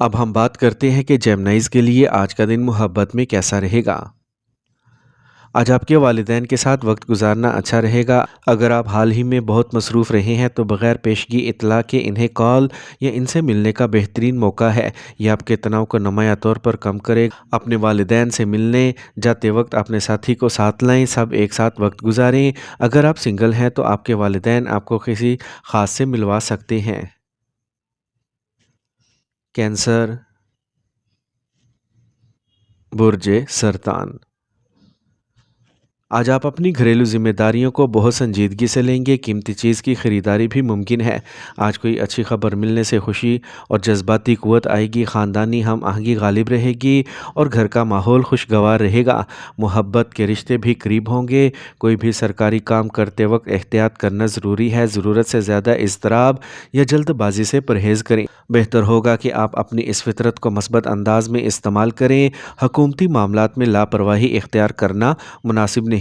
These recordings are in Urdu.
اب ہم بات کرتے ہیں کہ جیمنائز کے لیے آج کا دن محبت میں کیسا رہے گا۔ آج آپ کے والدین کے ساتھ وقت گزارنا اچھا رہے گا۔ اگر آپ حال ہی میں بہت مصروف رہے ہیں تو بغیر پیشگی اطلاع کے انہیں کال یا ان سے ملنے کا بہترین موقع ہے۔ یہ آپ کے تناؤ کو نمایاں طور پر کم کرے گا۔ اپنے والدین سے ملنے جاتے وقت اپنے ساتھی کو ساتھ لائیں، سب ایک ساتھ وقت گزاریں۔ اگر آپ سنگل ہیں تو آپ کے والدین آپ کو کسی خاص سے ملوا سکتے ہیں۔ کینسر، برج سرطان۔ آج آپ اپنی گھریلو ذمہ داریوں کو بہت سنجیدگی سے لیں گے۔ قیمتی چیز کی خریداری بھی ممکن ہے۔ آج کوئی اچھی خبر ملنے سے خوشی اور جذباتی قوت آئے گی۔ خاندانی ہم آہنگی غالب رہے گی اور گھر کا ماحول خوشگوار رہے گا۔ محبت کے رشتے بھی قریب ہوں گے۔ کوئی بھی سرکاری کام کرتے وقت احتیاط کرنا ضروری ہے۔ ضرورت سے زیادہ اضطراب یا جلد بازی سے پرہیز کریں۔ بہتر ہوگا کہ آپ اپنی اس فطرت کو مثبت انداز میں استعمال کریں۔ حکومتی معاملات میں لاپرواہی اختیار کرنا مناسب نہیں۔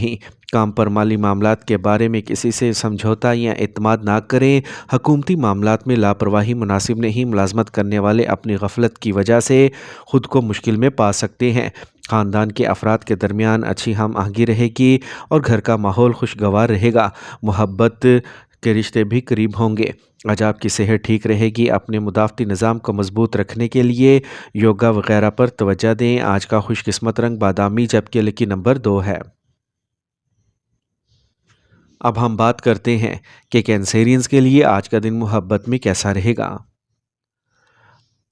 کام پر مالی معاملات کے بارے میں کسی سے سمجھوتا یا اعتماد نہ کریں۔ حکومتی معاملات میں لاپرواہی مناسب نہیں۔ ملازمت کرنے والے اپنی غفلت کی وجہ سے خود کو مشکل میں پا سکتے ہیں۔ خاندان کے افراد کے درمیان اچھی ہم آہنگی رہے گی اور گھر کا ماحول خوشگوار رہے گا۔ محبت کے رشتے بھی قریب ہوں گے۔ آج آپ کی صحت ٹھیک رہے گی۔ اپنے مدافعتی نظام کو مضبوط رکھنے کے لیے یوگا وغیرہ پر توجہ دیں۔ آج کا خوش قسمت رنگ بادامی جبکہ لکی نمبر 2 ہے۔ اب ہم بات کرتے ہیں کہ کینسیرینز کے لیے آج کا دن محبت میں کیسا رہے گا۔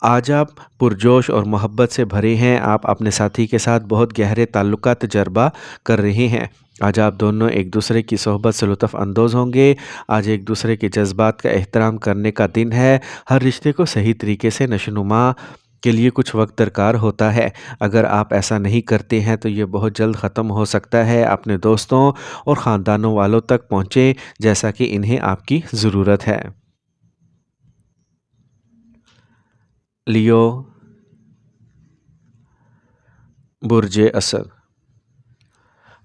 آج آپ پرجوش اور محبت سے بھرے ہیں۔ آپ اپنے ساتھی کے ساتھ بہت گہرے تعلق کا تجربہ کر رہے ہیں۔ آج آپ دونوں ایک دوسرے کی صحبت سے لطف اندوز ہوں گے۔ آج ایک دوسرے کے جذبات کا احترام کرنے کا دن ہے۔ ہر رشتے کو صحیح طریقے سے نشوونما کے لیے کچھ وقت درکار ہوتا ہے۔ اگر آپ ایسا نہیں کرتے ہیں تو یہ بہت جلد ختم ہو سکتا ہے۔ اپنے دوستوں اور خاندانوں والوں تک پہنچیں جیسا کہ انہیں آپ کی ضرورت ہے۔ لیو، برج اسد۔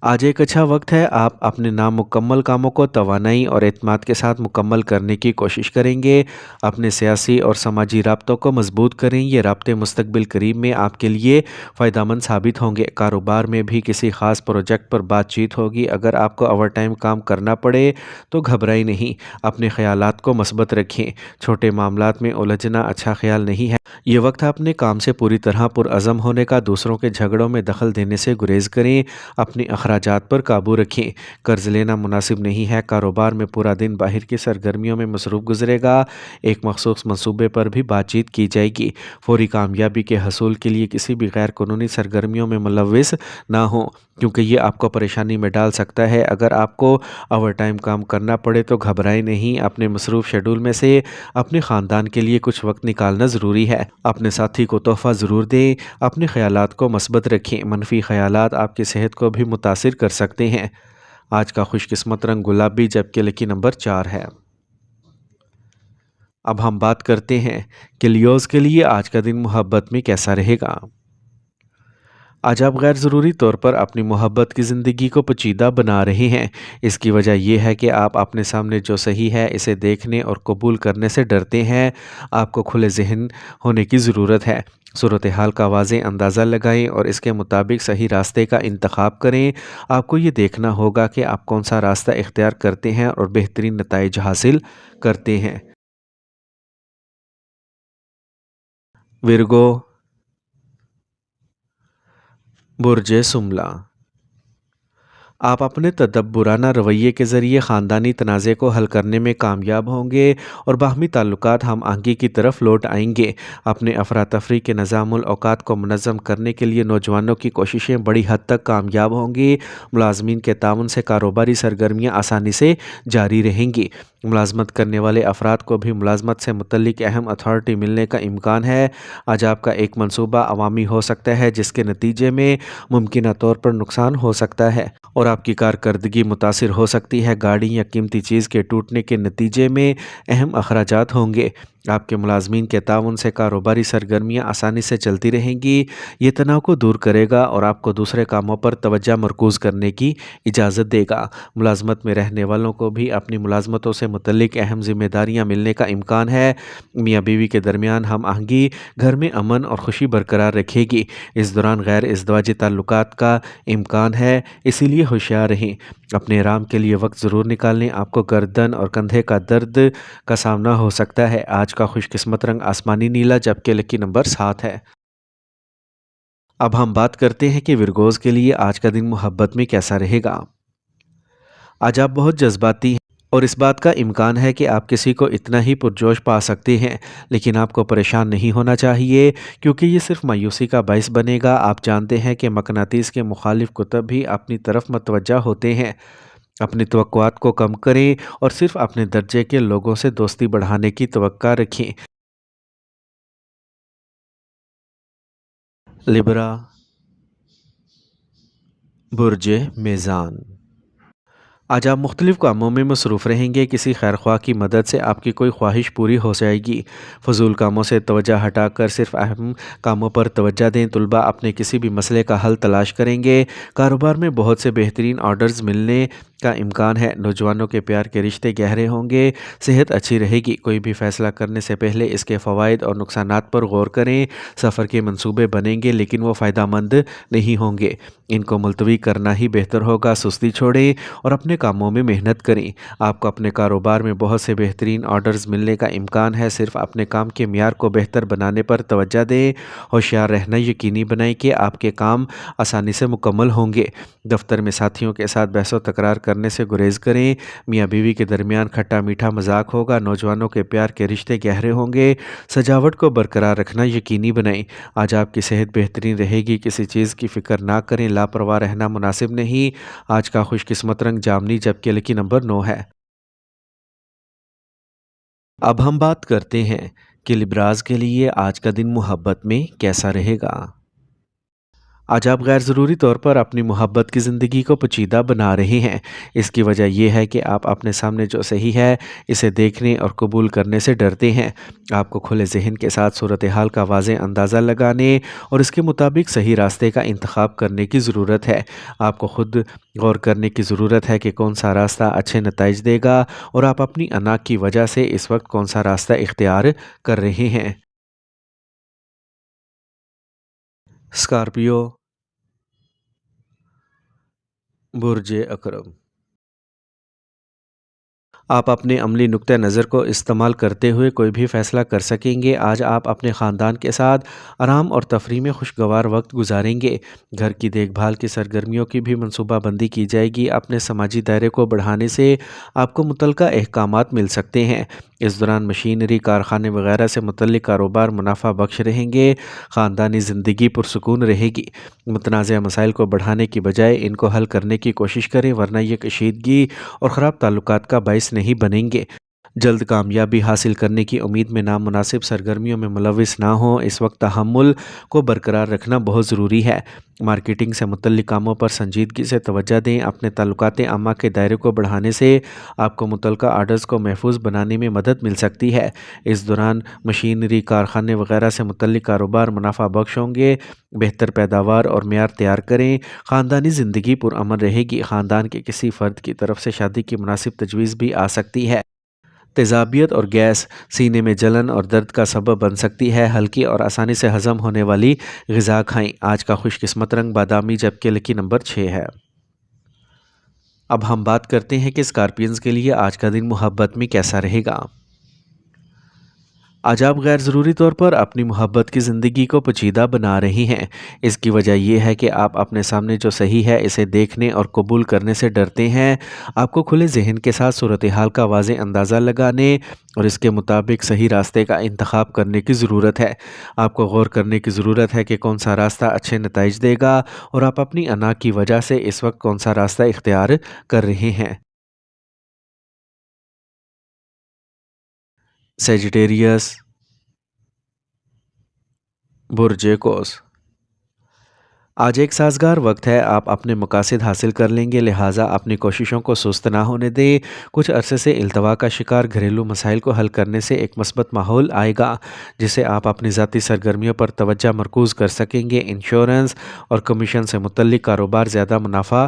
آج ایک اچھا وقت ہے۔ آپ اپنے نامکمل کاموں کو توانائی اور اعتماد کے ساتھ مکمل کرنے کی کوشش کریں گے۔ اپنے سیاسی اور سماجی رابطوں کو مضبوط کریں۔ یہ رابطے مستقبل قریب میں آپ کے لیے فائدہ مند ثابت ہوں گے۔ کاروبار میں بھی کسی خاص پروجیکٹ پر بات چیت ہوگی۔ اگر آپ کو اوور ٹائم کام کرنا پڑے تو گھبرائیں نہیں۔ اپنے خیالات کو مثبت رکھیں۔ چھوٹے معاملات میں الجھنا اچھا خیال نہیں ہے۔ یہ وقت اپنے کام سے پوری طرح پرعزم ہونے کا۔ دوسروں کے جھگڑوں میں دخل دینے سے گریز کریں۔ اپنی اخراجات پر قابو رکھیں۔ قرض لینا مناسب نہیں ہے۔ کاروبار میں پورا دن باہر کی سرگرمیوں میں مصروف گزرے گا۔ ایک مخصوص منصوبے پر بھی بات چیت کی جائے گی۔ فوری کامیابی کے حصول کے لیے کسی بھی غیر قانونی سرگرمیوں میں ملوث نہ ہوں کیونکہ یہ آپ کو پریشانی میں ڈال سکتا ہے۔ اگر آپ کو اوور ٹائم کام کرنا پڑے تو گھبرائیں نہیں۔ اپنے مصروف شیڈول میں سے اپنے خاندان کے لیے کچھ وقت نکالنا ضروری ہے۔ اپنے ساتھی کو تحفہ ضرور دیں۔ اپنے خیالات کو مثبت رکھیں۔ منفی خیالات آپ کی صحت کو بھی متاثر کر سکتے ہیں۔ آج کا خوش قسمت رنگ گلابی جبکہ لکی نمبر 4 ہے۔ اب ہم بات کرتے ہیں کہ لیوز کے لیے آج کا دن محبت میں کیسا رہے گا۔ آج آپ غیر ضروری طور پر اپنی محبت کی زندگی کو پیچیدہ بنا رہے ہیں۔ اس کی وجہ یہ ہے کہ آپ اپنے سامنے جو صحیح ہے اسے دیکھنے اور قبول کرنے سے ڈرتے ہیں۔ آپ کو کھلے ذہن ہونے کی ضرورت ہے۔ صورتحال کا واضح اندازہ لگائیں اور اس کے مطابق صحیح راستے کا انتخاب کریں۔ آپ کو یہ دیکھنا ہوگا کہ آپ کون سا راستہ اختیار کرتے ہیں اور بہترین نتائج حاصل کرتے ہیں۔ ورگو، برج سملہ۔ آپ اپنے تدبرانہ رویے کے ذریعے خاندانی تنازع کو حل کرنے میں کامیاب ہوں گے اور باہمی تعلقات ہم آہنگی کی طرف لوٹ آئیں گے۔ اپنے افراتفری کے نظام الاوقات کو منظم کرنے کے لیے نوجوانوں کی کوششیں بڑی حد تک کامیاب ہوں گی۔ ملازمین کے تعاون سے کاروباری سرگرمیاں آسانی سے جاری رہیں گی۔ ملازمت کرنے والے افراد کو بھی ملازمت سے متعلق اہم اتھارٹی ملنے کا امکان ہے۔ آج آپ کا ایک منصوبہ عوامی ہو سکتا ہے جس کے نتیجے میں ممکنہ طور پر نقصان ہو سکتا ہے اور آپ کی کارکردگی متاثر ہو سکتی ہے۔ گاڑی یا قیمتی چیز کے ٹوٹنے کے نتیجے میں اہم اخراجات ہوں گے۔ آپ کے ملازمین کے تعاون سے کاروباری سرگرمیاں آسانی سے چلتی رہیں گی۔ یہ تناؤ کو دور کرے گا اور آپ کو دوسرے کاموں پر توجہ مرکوز کرنے کی اجازت دے گا۔ ملازمت میں رہنے والوں کو بھی اپنی ملازمتوں سے متعلق اہم ذمہ داریاں ملنے کا امکان ہے۔ میاں بیوی کے درمیان ہم آہنگی گھر میں امن اور خوشی برقرار رکھے گی۔ اس دوران غیر ازدواجی تعلقات کا امکان ہے، اسی لیے ہوشیار رہیں۔ اپنے آرام کے لیے وقت ضرور نکالیں۔ آپ کو گردن اور کندھے کا درد کا سامنا ہو سکتا ہے۔ آج کا خوش قسمت رنگ آسمانی نیلا جبکہ لکی نمبر 7 ہے۔ اب ہم بات کرتے ہیں کہ ورگوز کے لیے آج کا دن محبت میں کیسا رہے گا۔ آج آپ بہت جذباتی ہیں اور اس بات کا امکان ہے کہ آپ کسی کو اتنا ہی پرجوش پا سکتے ہیں، لیکن آپ کو پریشان نہیں ہونا چاہیے کیونکہ یہ صرف مایوسی کا باعث بنے گا۔ آپ جانتے ہیں کہ مقناطیس کے مخالف قطب بھی اپنی طرف متوجہ ہوتے ہیں۔ اپنی توقعات کو کم کریں اور صرف اپنے درجے کے لوگوں سے دوستی بڑھانے کی توقع رکھیں۔ لبرا، برج میزان۔ آج آپ مختلف کاموں میں مصروف رہیں گے۔ کسی خیر خواہ کی مدد سے آپ کی کوئی خواہش پوری ہو جائے گی۔ فضول کاموں سے توجہ ہٹا کر صرف اہم کاموں پر توجہ دیں۔ طلباء اپنے کسی بھی مسئلے کا حل تلاش کریں گے۔ کاروبار میں بہت سے بہترین آرڈرز ملنے کا امکان ہے۔ نوجوانوں کے پیار کے رشتے گہرے ہوں گے۔ صحت اچھی رہے گی۔ کوئی بھی فیصلہ کرنے سے پہلے اس کے فوائد اور نقصانات پر غور کریں۔ سفر کے منصوبے بنیں گے لیکن وہ فائدہ مند نہیں ہوں گے۔ ان کو ملتوی کرنا ہی بہتر ہوگا۔ سستی چھوڑیں اور اپنے کاموں میں محنت کریں۔ آپ کو اپنے کاروبار میں بہت سے بہترین آرڈرز ملنے کا امکان ہے۔ صرف اپنے کام کے معیار کو بہتر بنانے پر توجہ دیں۔ ہوشیار رہنا یقینی بنائیں کہ آپ کے کام آسانی سے مکمل ہوں گے۔ دفتر میں ساتھیوں کے ساتھ بحث و تکرار کرنے سے گریز کریں۔ میاں بیوی کے درمیان کھٹا میٹھا مذاق ہوگا۔ نوجوانوں کے پیار کے رشتے گہرے ہوں گے۔ سجاوٹ کو برقرار رکھنا یقینی بنائیں۔ آج آپ کی صحت بہترین رہے گی۔ کسی چیز کی فکر نہ کریں۔ لاپرواہ رہنا مناسب نہیں۔ آج کا خوش قسمت رنگ جامنی جبکہ لکی نمبر 9 ہے۔ اب ہم بات کرتے ہیں کہ لبراز کے لیے آج کا دن محبت میں کیسا رہے گا۔ آج آپ غیر ضروری طور پر اپنی محبت کی زندگی کو پیچیدہ بنا رہے ہیں۔ اس کی وجہ یہ ہے کہ آپ اپنے سامنے جو صحیح ہے اسے دیکھنے اور قبول کرنے سے ڈرتے ہیں۔ آپ کو کھلے ذہن کے ساتھ صورتحال کا واضح اندازہ لگانے اور اس کے مطابق صحیح راستے کا انتخاب کرنے کی ضرورت ہے۔ آپ کو خود غور کرنے کی ضرورت ہے کہ کون سا راستہ اچھے نتائج دے گا اور آپ اپنی انا کی وجہ سے اس وقت کون سا راستہ اختیار کر رہے ہیں۔ اسکارپیو، برج اکرم۔ آپ اپنے عملی نقطہ نظر کو استعمال کرتے ہوئے کوئی بھی فیصلہ کر سکیں گے۔ آج آپ اپنے خاندان کے ساتھ آرام اور تفریح میں خوشگوار وقت گزاریں گے۔ گھر کی دیکھ بھال کی سرگرمیوں کی بھی منصوبہ بندی کی جائے گی۔ اپنے سماجی دائرے کو بڑھانے سے آپ کو متعلقہ احکامات مل سکتے ہیں۔ اس دوران مشینری، کارخانے وغیرہ سے متعلق کاروبار منافع بخش رہیں گے۔ خاندانی زندگی پرسکون رہے گی۔ متنازع مسائل کو بڑھانے کی بجائے ان کو حل کرنے کی کوشش کریں ورنہ یہ کشیدگی اور خراب تعلقات کا باعث نہیں بنیں گے۔ جلد کامیابی حاصل کرنے کی امید میں نامناسب سرگرمیوں میں ملوث نہ ہوں۔ اس وقت تحمل کو برقرار رکھنا بہت ضروری ہے۔ مارکیٹنگ سے متعلق کاموں پر سنجیدگی سے توجہ دیں۔ اپنے تعلقات عامہ کے دائرے کو بڑھانے سے آپ کو متعلقہ آرڈرز کو محفوظ بنانے میں مدد مل سکتی ہے۔ اس دوران مشینری، کارخانے وغیرہ سے متعلق کاروبار منافع بخش ہوں گے۔ بہتر پیداوار اور معیار تیار کریں۔ خاندانی زندگی پرامن رہے گی۔ خاندان کے کسی فرد کی طرف سے شادی کی مناسب تجویز بھی آ سکتی ہے۔ تیزابیت اور گیس سینے میں جلن اور درد کا سبب بن سکتی ہے۔ ہلکی اور آسانی سے ہضم ہونے والی غذا کھائیں۔ آج کا خوش قسمت رنگ بادامی جبکہ لکی نمبر 6 ہے۔ اب ہم بات کرتے ہیں کہ اسکارپینز کے لیے آج کا دن محبت میں کیسا رہے گا۔ آج آپ غیر ضروری طور پر اپنی محبت کی زندگی کو پیچیدہ بنا رہی ہیں۔ اس کی وجہ یہ ہے کہ آپ اپنے سامنے جو صحیح ہے اسے دیکھنے اور قبول کرنے سے ڈرتے ہیں۔ آپ کو کھلے ذہن کے ساتھ صورتحال کا واضح اندازہ لگانے اور اس کے مطابق صحیح راستے کا انتخاب کرنے کی ضرورت ہے۔ آپ کو غور کرنے کی ضرورت ہے کہ کون سا راستہ اچھے نتائج دے گا اور آپ اپنی انا کی وجہ سے اس وقت کون سا راستہ اختیار کر رہے ہیں۔ سیجیٹیریس، برج قوس۔ آج ایک سازگار وقت ہے، آپ اپنے مقاصد حاصل کر لیں گے، لہٰذا اپنی کوششوں کو سست نہ ہونے دیں۔ کچھ عرصے سے التوا کا شکار گھریلو مسائل کو حل کرنے سے ایک مثبت ماحول آئے گا، جس سے آپ اپنی ذاتی سرگرمیوں پر توجہ مرکوز کر سکیں گے۔ انشورنس اور کمیشن سے متعلق کاروبار زیادہ منافع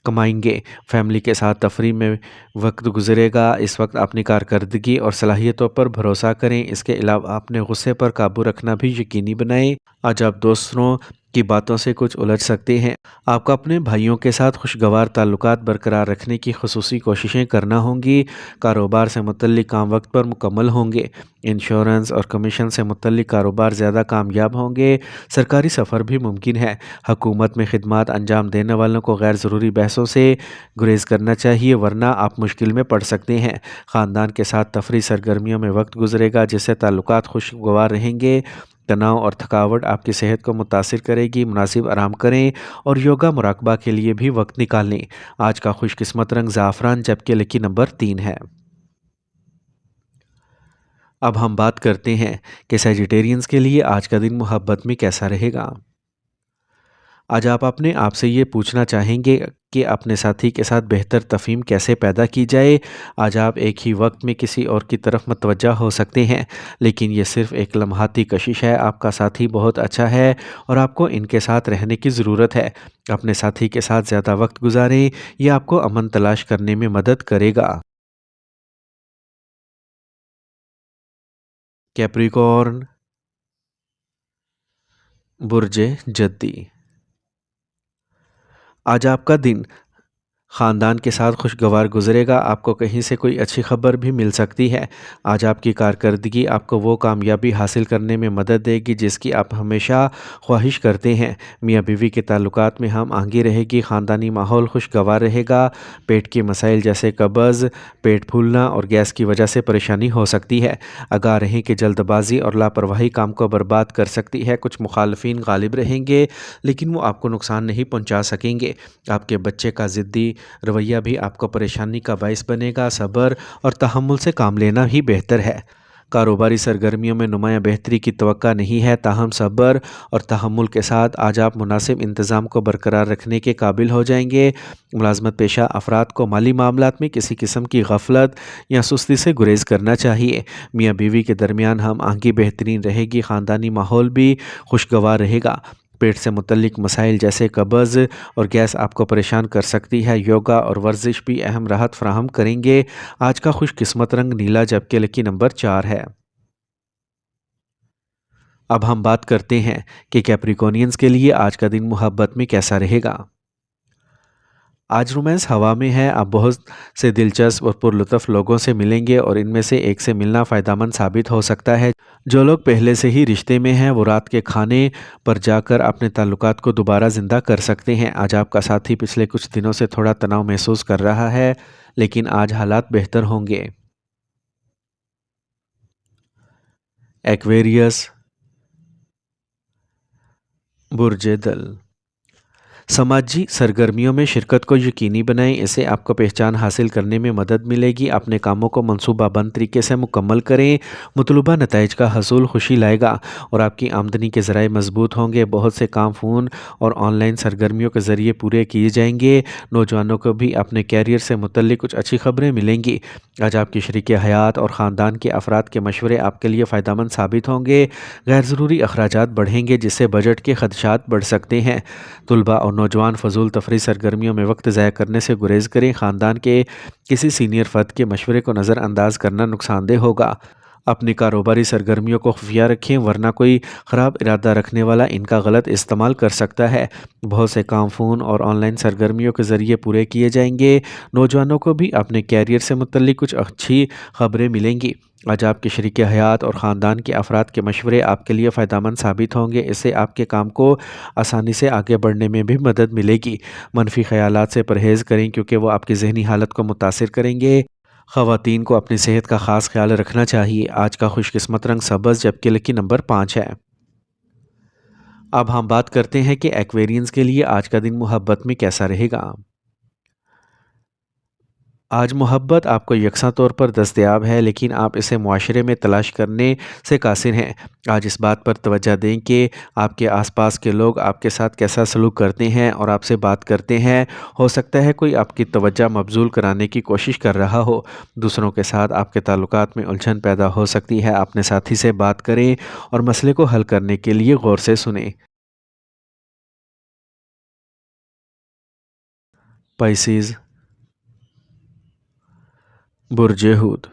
کمائیں گے۔ فیملی کے ساتھ تفریح میں وقت گزرے گا۔ اس وقت اپنی کارکردگی اور صلاحیتوں پر بھروسہ کریں۔ اس کے علاوہ اپنے غصے پر قابو رکھنا بھی یقینی بنائیں۔ آج آپ دوسروں کی باتوں سے کچھ الجھ سکتے ہیں۔ آپ کو اپنے بھائیوں کے ساتھ خوشگوار تعلقات برقرار رکھنے کی خصوصی کوششیں کرنا ہوں گی۔ کاروبار سے متعلق کام وقت پر مکمل ہوں گے۔ انشورنس اور کمیشن سے متعلق کاروبار زیادہ کامیاب ہوں گے۔ سرکاری سفر بھی ممکن ہے۔ حکومت میں خدمات انجام دینے والوں کو غیر ضروری بحثوں سے گریز کرنا چاہیے، ورنہ آپ مشکل میں پڑ سکتے ہیں۔ خاندان کے ساتھ تفریح سرگرمیوں میں وقت گزرے گا، جس سے تعلقات خوشگوار رہیں گے۔ تناؤ اور تھکاوٹ آپ کی صحت کو متاثر کرے گی۔ مناسب آرام کریں اور یوگا مراقبہ کے لیے بھی وقت نکالیں۔ آج کا خوش قسمت رنگ زعفران، جبکہ لکی نمبر 3 ہے۔ اب ہم بات کرتے ہیں کہ سیجیٹیرینز کے لیے آج کا دن محبت میں کیسا رہے گا۔ آج آپ اپنے آپ سے یہ پوچھنا چاہیں گے کہ اپنے ساتھی کے ساتھ بہتر تفہیم کیسے پیدا کی جائے۔ آج آپ ایک ہی وقت میں کسی اور کی طرف متوجہ ہو سکتے ہیں، لیکن یہ صرف ایک لمحاتی کشش ہے۔ آپ کا ساتھی بہت اچھا ہے اور آپ کو ان کے ساتھ رہنے کی ضرورت ہے۔ اپنے ساتھی کے ساتھ زیادہ وقت گزاریں، یہ آپ کو امن تلاش کرنے میں مدد کرے گا۔ کیپریکارن، برج جدی۔ آج آپ کا دن خاندان کے ساتھ خوشگوار گزرے گا۔ آپ کو کہیں سے کوئی اچھی خبر بھی مل سکتی ہے۔ آج آپ کی کارکردگی آپ کو وہ کامیابی حاصل کرنے میں مدد دے گی جس کی آپ ہمیشہ خواہش کرتے ہیں۔ میاں بیوی کے تعلقات میں ہم آہنگی رہے گی۔ خاندانی ماحول خوشگوار رہے گا۔ پیٹ کے مسائل جیسے قبض، پیٹ پھولنا اور گیس کی وجہ سے پریشانی ہو سکتی ہے۔ آگاہ رہیں کہ جلد بازی اور لاپرواہی کام کو برباد کر سکتی ہے۔ کچھ مخالفین غالب رہیں گے، لیکن وہ آپ کو نقصان نہیں پہنچا سکیں گے۔ آپ کے بچے کا ضدی رویہ بھی آپ کو پریشانی کا باعث بنے گا۔ صبر اور تحمل سے کام لینا ہی بہتر ہے۔ کاروباری سرگرمیوں میں نمایاں بہتری کی توقع نہیں ہے، تاہم صبر اور تحمل کے ساتھ آج آپ مناسب انتظام کو برقرار رکھنے کے قابل ہو جائیں گے۔ ملازمت پیشہ افراد کو مالی معاملات میں کسی قسم کی غفلت یا سستی سے گریز کرنا چاہیے۔ میاں بیوی کے درمیان ہم آہنگی بہترین رہے گی۔ خاندانی ماحول بھی خوشگوار رہے گا۔ پیٹ سے متعلق مسائل جیسے قبض اور گیس آپ کو پریشان کر سکتی ہے۔ یوگا اور ورزش بھی اہم راحت فراہم کریں گے۔ آج کا خوش قسمت رنگ نیلا، جبکہ لکی نمبر 4 ہے۔ اب ہم بات کرتے ہیں کہ کیپریکونینز کے لیے آج کا دن محبت میں کیسا رہے گا۔ آج رومانس ہوا میں ہے۔ آپ بہت سے دلچسپ اور پرلطف لوگوں سے ملیں گے اور ان میں سے ایک سے ملنا فائدہ مند ثابت ہو سکتا ہے۔ جو لوگ پہلے سے ہی رشتے میں ہیں وہ رات کے کھانے پر جا کر اپنے تعلقات کو دوبارہ زندہ کر سکتے ہیں۔ آج آپ کا ساتھی پچھلے کچھ دنوں سے تھوڑا تناؤ محسوس کر رہا ہے، لیکن آج حالات بہتر ہوں گے۔ ایکویریس، برج دل۔ سماجی سرگرمیوں میں شرکت کو یقینی بنائیں، اس سے آپ کو پہچان حاصل کرنے میں مدد ملے گی۔ اپنے کاموں کو منصوبہ بند طریقے سے مکمل کریں، مطلوبہ نتائج کا حصول خوشی لائے گا اور آپ کی آمدنی کے ذرائع مضبوط ہوں گے۔ بہت سے کام فون اور آن لائن سرگرمیوں کے ذریعے پورے کیے جائیں گے۔ نوجوانوں کو بھی اپنے کیریئر سے متعلق کچھ اچھی خبریں ملیں گی۔ آج آپ کی شریک حیات اور خاندان کے افراد کے مشورے آپ کے لیے فائدہ مند ثابت ہوں گے۔ غیر ضروری اخراجات بڑھیں گے، جس سے بجٹ کے خدشات بڑھ سکتے ہیں۔ طلباء اور نوجوان فضول تفریح سرگرمیوں میں وقت ضائع کرنے سے گریز کریں۔ خاندان کے کسی سینئر فرد کے مشورے کو نظر انداز کرنا نقصان دہ ہوگا۔ اپنی کاروباری سرگرمیوں کو خفیہ رکھیں، ورنہ کوئی خراب ارادہ رکھنے والا ان کا غلط استعمال کر سکتا ہے۔ بہت سے کام فون اور آن لائن سرگرمیوں کے ذریعے پورے کیے جائیں گے۔ نوجوانوں کو بھی اپنے کیریئر سے متعلق کچھ اچھی خبریں ملیں گی۔ آج آپ کے شریک حیات اور خاندان کے افراد کے مشورے آپ کے لیے فائدہ مند ثابت ہوں گے، اس سے آپ کے کام کو آسانی سے آگے بڑھنے میں بھی مدد ملے گی۔ منفی خیالات سے پرہیز کریں کیونکہ وہ آپ کی ذہنی حالت کو متاثر کریں گے۔ خواتین کو اپنی صحت کا خاص خیال رکھنا چاہیے۔ آج کا خوش قسمت رنگ سبز، جبکہ لکی نمبر 5 ہے۔ اب ہم بات کرتے ہیں کہ ایکویرینز کے لیے آج کا دن محبت میں کیسا رہے گا۔ آج محبت آپ کو یکساں طور پر دستیاب ہے، لیکن آپ اسے معاشرے میں تلاش کرنے سے قاصر ہیں۔ آج اس بات پر توجہ دیں کہ آپ کے آس پاس کے لوگ آپ کے ساتھ کیسا سلوک کرتے ہیں اور آپ سے بات کرتے ہیں۔ ہو سکتا ہے کوئی آپ کی توجہ مبذول کرانے کی کوشش کر رہا ہو۔ دوسروں کے ساتھ آپ کے تعلقات میں الجھن پیدا ہو سکتی ہے۔ اپنے ساتھی سے بات کریں اور مسئلے کو حل کرنے کے لیے غور سے سنیں۔ پائسیز، برج ہود۔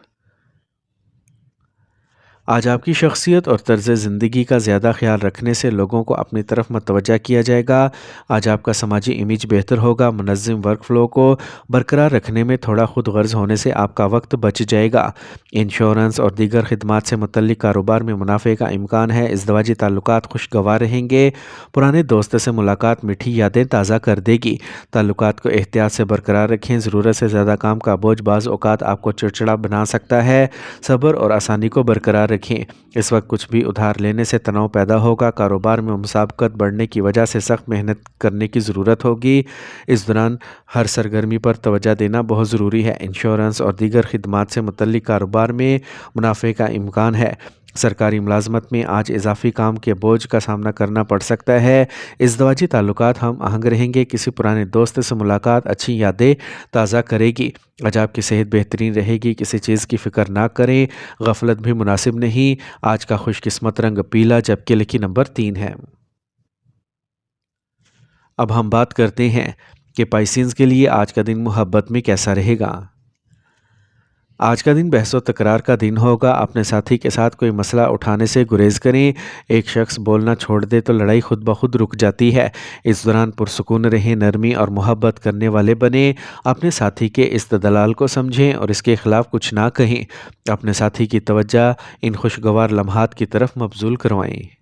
آج آپ کی شخصیت اور طرز زندگی کا زیادہ خیال رکھنے سے لوگوں کو اپنی طرف متوجہ کیا جائے گا۔ آج آپ کا سماجی امیج بہتر ہوگا۔ منظم ورک فلو کو برقرار رکھنے میں تھوڑا خود غرض ہونے سے آپ کا وقت بچ جائے گا۔ انشورنس اور دیگر خدمات سے متعلق کاروبار میں منافع کا امکان ہے۔ ازدواجی تعلقات خوشگوار رہیں گے۔ پرانے دوست سے ملاقات میٹھی یادیں تازہ کر دے گی۔ تعلقات کو احتیاط سے برقرار رکھیں۔ ضرورت سے زیادہ کام کا بوجھ بعض اوقات آپ کو چڑچڑا بنا سکتا ہے۔ صبر اور آسانی کو برقرار رکھیں۔ اس وقت کچھ بھی ادھار لینے سے تناؤ پیدا ہوگا۔ کاروبار میں مسابقت بڑھنے کی وجہ سے سخت محنت کرنے کی ضرورت ہوگی۔ اس دوران ہر سرگرمی پر توجہ دینا بہت ضروری ہے۔ انشورنس اور دیگر خدمات سے متعلق کاروبار میں منافع کا امکان ہے۔ سرکاری ملازمت میں آج اضافی کام کے بوجھ کا سامنا کرنا پڑ سکتا ہے۔ ازدواجی تعلقات ہم آہنگ رہیں گے۔ کسی پرانے دوست سے ملاقات اچھی یادیں تازہ کرے گی۔ آج آپ کی صحت بہترین رہے گی۔ کسی چیز کی فکر نہ کریں۔ غفلت بھی مناسب نہیں۔ آج کا خوش قسمت رنگ پیلا جبکہ لکی نمبر 3 ہے۔ اب ہم بات کرتے ہیں کہ پائسینز کے لیے آج کا دن محبت میں کیسا رہے گا۔ آج کا دن بحث و تکرار کا دن ہوگا۔ اپنے ساتھی کے ساتھ کوئی مسئلہ اٹھانے سے گریز کریں۔ ایک شخص بولنا چھوڑ دے تو لڑائی خود بخود رک جاتی ہے۔ اس دوران پرسکون رہیں، نرمی اور محبت کرنے والے بنیں۔ اپنے ساتھی کے استدلال کو سمجھیں اور اس کے خلاف کچھ نہ کہیں۔ اپنے ساتھی کی توجہ ان خوشگوار لمحات کی طرف مبذول کروائیں۔